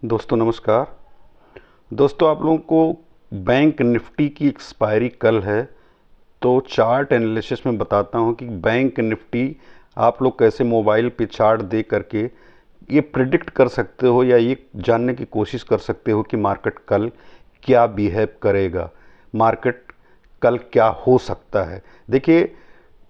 दोस्तों नमस्कार। दोस्तों आप लोगों को बैंक निफ्टी की एक्सपायरी कल है, तो चार्ट एनालिसिस में बताता हूं कि बैंक निफ्टी आप लोग कैसे मोबाइल पे चार्ट देख करके ये प्रिडिक्ट कर सकते हो या ये जानने की कोशिश कर सकते हो कि मार्केट कल क्या बिहेव करेगा, मार्केट कल क्या हो सकता है। देखिए,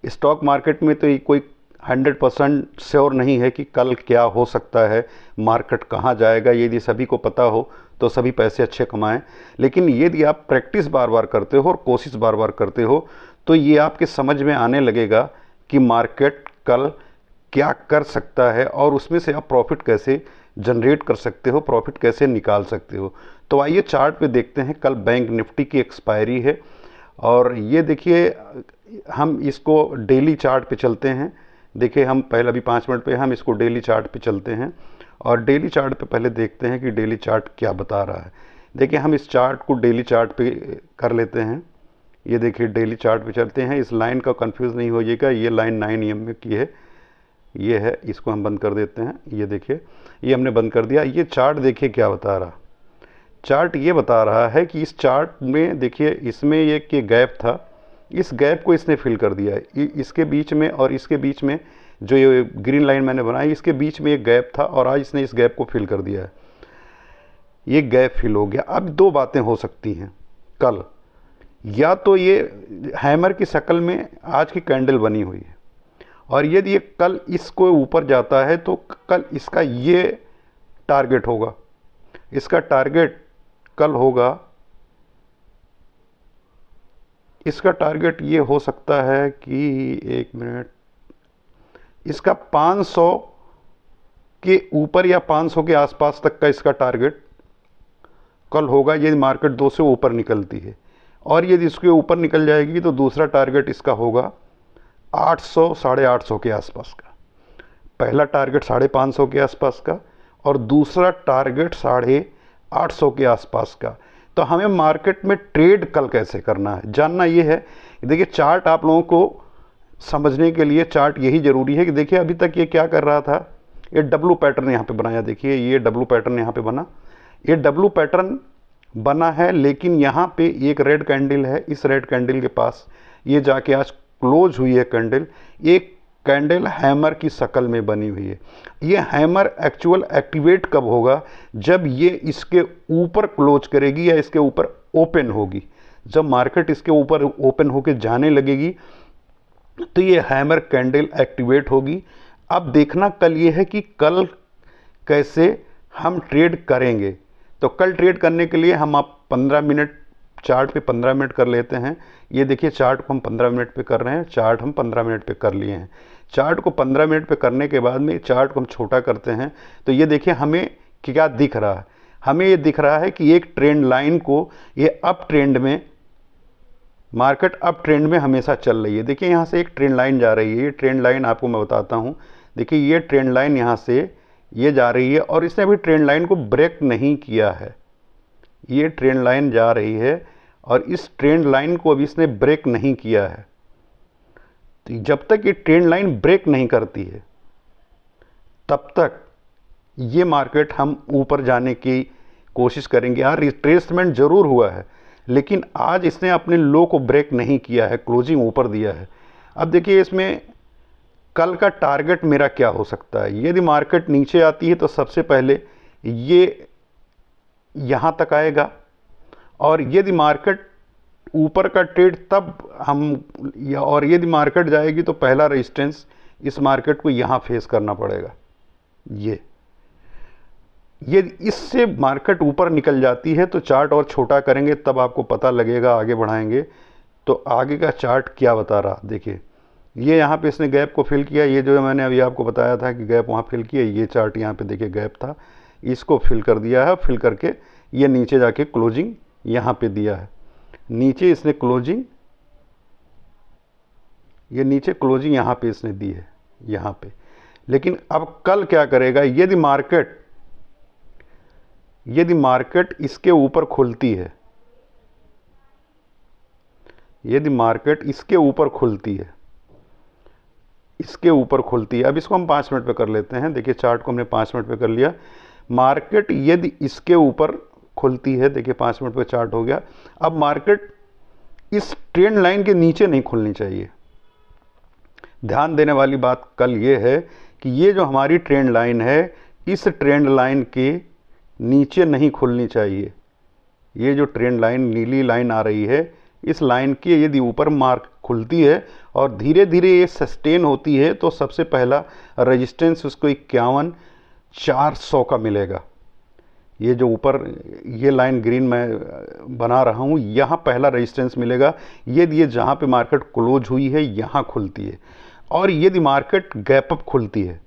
स्टॉक मार्केट में तो ये कोई 100% श्योर नहीं है कि कल क्या हो सकता है, मार्केट कहाँ जाएगा। यदि सभी को पता हो तो सभी पैसे अच्छे कमाएं, लेकिन यदि आप प्रैक्टिस बार बार करते हो और कोशिश बार बार करते हो तो ये आपके समझ में आने लगेगा कि मार्केट कल क्या कर सकता है और उसमें से आप प्रॉफिट कैसे जनरेट कर सकते हो, प्रॉफिट कैसे निकाल सकते हो। तो आइए चार्ट पे देखते हैं। कल बैंक निफ्टी की एक्सपायरी है और ये देखिए, हम इसको डेली चार्ट पे चलते हैं। देखिए, हम पहले अभी 5 मिनट पे हम इसको डेली चार्ट पे चलते हैं और डेली चार्ट पे पहले देखते हैं कि डेली चार्ट क्या बता रहा है। देखिए, हम इस चार्ट को डेली चार्ट पे कर लेते हैं। ये देखिए, डेली चार्ट पे चलते हैं। इस लाइन का कंफ्यूज नहीं होइएगा, ये लाइन 9 EM की है, ये है। इसको हम बंद कर देते हैं। ये देखिए, ये हमने बंद कर दिया। ये चार्ट देखिए क्या बता रहा। चार्ट ये बता रहा है कि इस चार्ट में देखिए, इसमें एक ये गैप था, इस गैप को इसने फिल कर दिया है। इसके बीच में और इसके बीच में जो ये ग्रीन लाइन मैंने बनाई, इसके बीच में एक गैप था और आज इसने इस गैप को फिल कर दिया है। ये गैप फिल हो गया। अब दो बातें हो सकती हैं कल, या तो ये हैमर की शक्ल में आज की कैंडल बनी हुई है और यदि ये कल इसको ऊपर जाता है तो कल इसका ये टारगेट होगा। इसका टारगेट कल होगा, इसका टारगेट ये हो सकता है कि एक मिनट, इसका 500 के ऊपर या 500 के आसपास तक का इसका टारगेट कल होगा यदि मार्केट 2 से ऊपर निकलती है। और यदि इसके ऊपर निकल जाएगी तो दूसरा टारगेट इसका होगा 800 850 के आसपास का। पहला टारगेट 550 के आसपास का और दूसरा टारगेट 850 के आसपास का। तो हमें मार्केट में ट्रेड कल कैसे करना है जानना ये है। देखिए, चार्ट आप लोगों को समझने के लिए चार्ट यही ज़रूरी है कि देखिए, अभी तक ये क्या कर रहा था, ये डब्लू पैटर्न यहाँ पे बनाया। देखिए, ये डब्लू पैटर्न यहाँ पे बना, ये डब्लू पैटर्न बना है, लेकिन यहाँ पे एक रेड कैंडल है। इस रेड कैंडल के पास ये जाके आज क्लोज हुई है कैंडल। एक कैंडल हैमर की शक्ल में बनी हुई है। ये हैमर एक्चुअल एक्टिवेट कब होगा, जब ये इसके ऊपर क्लोज करेगी या इसके ऊपर ओपन होगी। जब मार्केट इसके ऊपर ओपन होकर जाने लगेगी तो ये हैमर कैंडल एक्टिवेट होगी। अब देखना कल ये है कि कल कैसे हम ट्रेड करेंगे। तो कल ट्रेड करने के लिए हम आप 15 मिनट चार्ट पे 15 मिनट कर लेते हैं। ये देखिए, चार्ट को हम 15 मिनट पे कर रहे हैं। चार्ट हम 15 मिनट पे कर लिए हैं। चार्ट को 15 मिनट पे करने के बाद में चार्ट को हम छोटा करते हैं तो ये देखिए हमें क्या दिख रहा है। हमें ये दिख रहा है कि एक ट्रेंड लाइन को, ये अप ट्रेंड में, मार्केट अप ट्रेंड में हमेशा चल रही है। देखिए, यहाँ से एक ट्रेंड लाइन जा रही है। ये ट्रेंड लाइन आपको मैं बताता हूँ। देखिए, ये ट्रेंड लाइन यहाँ से ये जा रही है और इसने अभी ट्रेंड लाइन को ब्रेक नहीं किया है। ये ट्रेंड लाइन जा रही है और इस ट्रेंड लाइन को अभी इसने ब्रेक नहीं किया है। तो जब तक ये ट्रेंड लाइन ब्रेक नहीं करती है तब तक ये मार्केट हम ऊपर जाने की कोशिश करेंगे। यार, रिट्रेसमेंट जरूर हुआ है, लेकिन आज इसने अपने लो को ब्रेक नहीं किया है, क्लोजिंग ऊपर दिया है। अब देखिए, इसमें कल का टारगेट मेरा क्या हो सकता है। यदि मार्केट नीचे आती है तो सबसे पहले ये यहाँ तक आएगा और यदि मार्केट ऊपर का ट्रेड तब हम, और यदि मार्केट जाएगी तो पहला रेजिस्टेंस इस मार्केट को यहाँ फेस करना पड़ेगा। ये इससे मार्केट ऊपर निकल जाती है तो चार्ट और छोटा करेंगे, तब आपको पता लगेगा, आगे बढ़ाएंगे तो आगे का चार्ट क्या बता रहा। देखिए, ये यहाँ पे इसने गैप को फिल किया। ये जो मैंने अभी आपको बताया था कि गैप वहाँ फिल किया, ये चार्ट यहाँ पे देखिए गैप था, इसको फिल कर दिया है। फिल करके ये नीचे जाके क्लोजिंग यहाँ पे दिया है। नीचे इसने क्लोजिंग, ये नीचे क्लोजिंग यहाँ पे इसने दी है, यहाँ पे। लेकिन अब कल क्या करेगा, यदि मार्केट इसके ऊपर खुलती है, यदि मार्केट इसके ऊपर खुलती है, इसके ऊपर खुलती है। अब इसको हम 5 मिनट पे कर लेते हैं। देखिए, चार्ट को हमने 5 मिनट पे कर लिया। मार्केट यदि इसके ऊपर खुलती है, देखिए 5 मिनट पे चार्ट हो गया, अब मार्केट इस ट्रेंड लाइन के नीचे नहीं खुलनी चाहिए। ध्यान देने वाली बात कल ये है कि ये जो हमारी ट्रेंड लाइन है, इस ट्रेंड लाइन के नीचे नहीं खुलनी चाहिए। ये जो ट्रेंड लाइन नीली लाइन आ रही है, इस लाइन के यदि ऊपर मार्क खुलती है और धीरे धीरे ये सस्टेन होती है, तो सबसे पहला रेजिस्टेंस उसको 51,400 का मिलेगा। ये जो ऊपर ये लाइन ग्रीन मैं बना रहा हूँ, यहाँ पहला रेजिस्टेंस मिलेगा यदि ये जहाँ पे मार्केट क्लोज हुई है यहाँ खुलती है, और यदि मार्केट गैप अप खुलती है,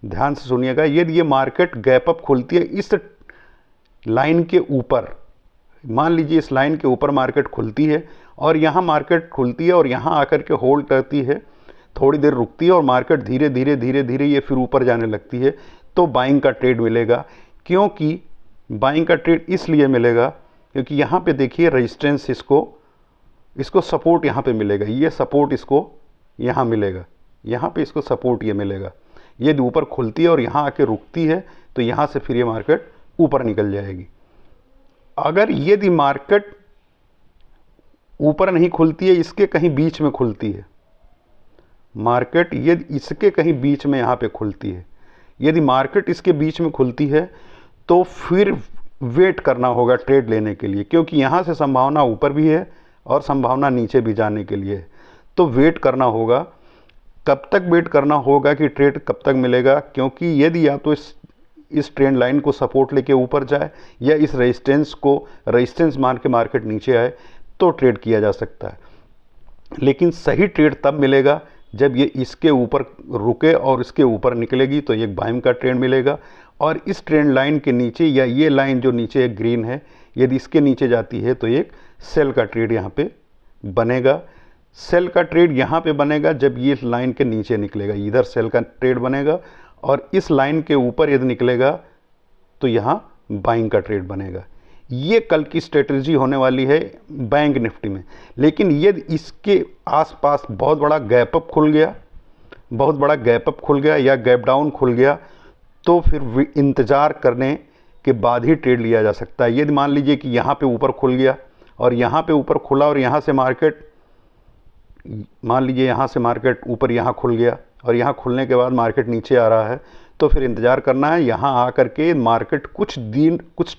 ध्यान से सुनिएगा, यदि ये मार्केट गैप अप खुलती है इस लाइन के ऊपर, मान लीजिए इस लाइन के ऊपर मार्केट खुलती है और यहाँ मार्केट खुलती है और यहाँ आकर के होल्ड करती है, थोड़ी देर रुकती है और मार्केट धीरे धीरे धीरे धीरे ये फिर ऊपर जाने लगती है, तो बाइंग का ट्रेड मिलेगा। क्योंकि बाइंग का ट्रेड इसलिए मिलेगा क्योंकि यहाँ पे देखिए रेजिस्टेंस, इसको सपोर्ट यहाँ पे मिलेगा, ये सपोर्ट इसको यहाँ मिलेगा, यहाँ पे इसको सपोर्ट ये मिलेगा। यदि ऊपर खुलती है और यहाँ आके रुकती है तो यहाँ से फिर ये मार्केट ऊपर निकल जाएगी। अगर यदि मार्केट ऊपर नहीं खुलती है, इसके कहीं बीच में खुलती है, मार्केट यदि इसके कहीं बीच में यहाँ पे खुलती है, यदि मार्केट इसके बीच में खुलती है तो फिर वेट करना होगा ट्रेड लेने के लिए, क्योंकि यहाँ से संभावना ऊपर भी है और संभावना नीचे भी जाने के लिए है। तो वेट करना होगा। कब तक वेट करना होगा कि ट्रेड कब तक मिलेगा? क्योंकि यदि या तो इस ट्रेंड लाइन को सपोर्ट लेके ऊपर जाए या इस रेजिस्टेंस मान के मार्केट नीचे आए तो ट्रेड किया जा सकता है। लेकिन सही ट्रेड तब मिलेगा जब ये इसके ऊपर रुके और इसके ऊपर निकलेगी, तो एक बाइंग का ट्रेंड मिलेगा। और इस ट्रेंड लाइन के नीचे, या ये लाइन जो नीचे एक ग्रीन है, यदि इसके नीचे जाती है तो एक सेल का ट्रेड यहाँ पे बनेगा। सेल का ट्रेड यहाँ पे बनेगा जब ये लाइन के नीचे निकलेगा, इधर सेल का ट्रेड बनेगा, और इस लाइन के ऊपर यदि निकलेगा तो यहाँ बाइंग का ट्रेड बनेगा। ये कल की स्ट्रेटजी होने वाली है बैंक निफ्टी में। लेकिन यदि इसके आसपास बहुत बड़ा गैप अप खुल गया, या गैप डाउन खुल गया, तो फिर इंतज़ार करने के बाद ही ट्रेड लिया जा सकता है। यदि मान लीजिए कि यहाँ पे ऊपर खुल गया और यहाँ पे ऊपर खुला और यहाँ से मार्केट, मान लीजिए यहाँ से मार्केट ऊपर यहाँ खुल गया और यहाँ खुलने के बाद मार्केट नीचे आ रहा है, तो फिर इंतज़ार करना है यहाँ आकर के मार्केट कुछ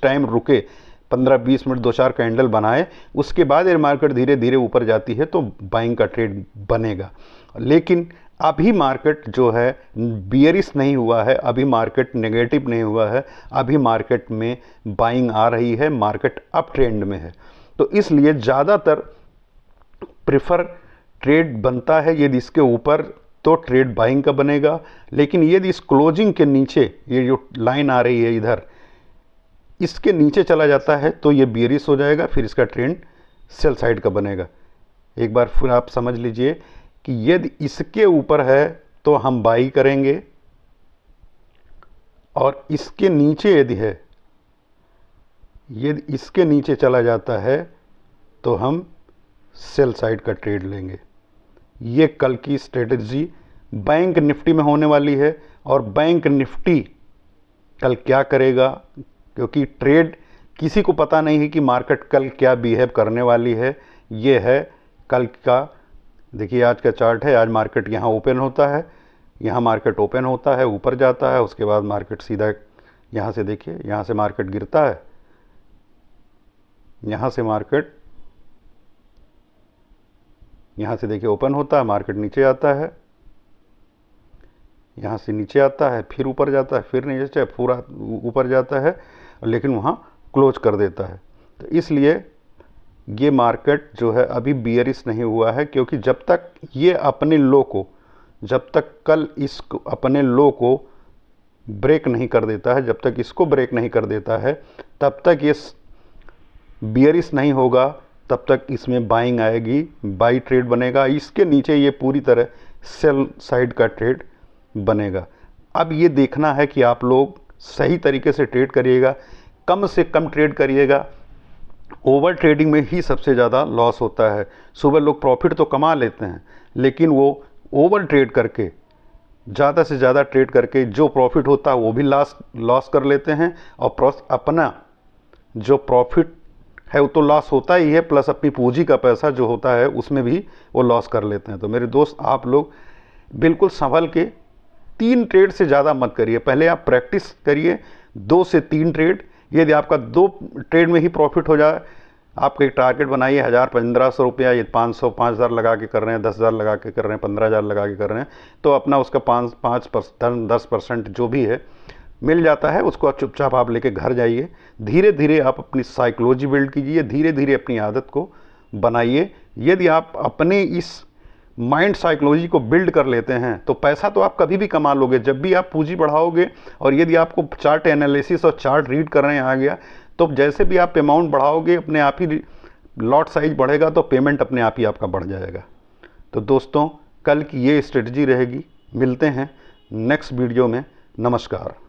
टाइम रुके, 15-20 मिनट 2-4 कैंडल बनाए, उसके बाद ये मार्केट धीरे धीरे ऊपर जाती है तो बाइंग का ट्रेड बनेगा। लेकिन अभी मार्केट जो है बियरिश नहीं हुआ है, अभी मार्केट नेगेटिव नहीं हुआ है, अभी मार्केट में बाइंग आ रही है, मार्केट अप ट्रेंड में है। तो इसलिए ज़्यादातर प्रेफर ट्रेड बनता है यदि इसके ऊपर, तो ट्रेड बाइंग का बनेगा। लेकिन यदि इस क्लोजिंग के नीचे, ये जो लाइन आ रही है इधर, इसके नीचे चला जाता है तो ये बियरिश हो जाएगा, फिर इसका ट्रेंड सेल साइड का बनेगा। एक बार फिर आप समझ लीजिए कि यदि इसके ऊपर है तो हम बाई करेंगे, और इसके नीचे यदि इसके नीचे चला जाता है तो हम सेल साइड का ट्रेड लेंगे। ये कल की स्ट्रेटजी बैंक निफ्टी में होने वाली है। और बैंक निफ्टी कल क्या करेगा, क्योंकि ट्रेड किसी को पता नहीं है कि मार्केट कल क्या बिहेव करने वाली है। ये है कल का, देखिए आज का चार्ट है, आज मार्केट यहाँ ओपन होता है, यहाँ मार्केट ओपन होता है, ऊपर जाता है, उसके बाद मार्केट सीधा यहाँ से, देखिए यहाँ से मार्केट गिरता है, यहाँ से मार्केट, यहाँ से देखिए ओपन होता है, मार्केट नीचे आता है, यहाँ से नीचे आता है, फिर ऊपर जाता है, फिर नीचे पूरा ऊपर जाता है, लेकिन वहाँ क्लोज कर देता है। तो इसलिए ये मार्केट जो है अभी बियरिश नहीं हुआ है, क्योंकि जब तक ये अपने लो को, जब तक कल इस अपने लो को ब्रेक नहीं कर देता है, जब तक इसको ब्रेक नहीं कर देता है, तब तक ये बियरिश नहीं होगा, तब तक इसमें बाइंग आएगी, बाई ट्रेड बनेगा। इसके नीचे ये पूरी तरह सेल साइड का ट्रेड बनेगा। अब ये देखना है कि आप लोग सही तरीके से ट्रेड करिएगा, कम से कम ट्रेड करिएगा। ओवर ट्रेडिंग में ही सबसे ज़्यादा लॉस होता है। सुबह लोग प्रॉफिट तो कमा लेते हैं, लेकिन वो ओवर ट्रेड करके ज़्यादा से ज़्यादा ट्रेड करके जो प्रॉफिट होता है वो भी लॉस कर लेते हैं, और अपना जो प्रॉफिट है वो तो लॉस होता ही है, प्लस अपनी पूंजी का पैसा जो होता है उसमें भी वो लॉस कर लेते हैं। तो मेरे दोस्त, आप लोग बिल्कुल संभल के 3 ट्रेड से ज़्यादा मत करिए। पहले आप प्रैक्टिस करिए 2 से 3 ट्रेड। यदि आपका 2 ट्रेड में ही प्रॉफिट हो जाए, आप एक टारगेट बनाइए 1000-1500 रुपया, ये 500-5000 लगा के कर रहे हैं, 10,000 लगा के कर रहे हैं, 15,000 लगा के कर रहे हैं, तो अपना उसका 5-10% जो भी है मिल जाता है, उसको चुपचाप आप लेके घर जाइए। धीरे धीरे आप अपनी साइकोलॉजी बिल्ड कीजिए, धीरे धीरे अपनी आदत को बनाइए। यदि आप अपने इस माइंड साइकोलॉजी को बिल्ड कर लेते हैं तो पैसा तो आप कभी भी कमा लोगे। जब भी आप पूंजी बढ़ाओगे, और यदि आपको चार्ट एनालिसिस और चार्ट रीड करने आ गया, तो जैसे भी आप अमाउंट बढ़ाओगे, अपने आप ही लॉट साइज बढ़ेगा, तो पेमेंट अपने आप ही आपका बढ़ जाएगा। तो दोस्तों, कल की ये स्ट्रेटजी रहेगी। मिलते हैं नेक्स्ट वीडियो में। नमस्कार।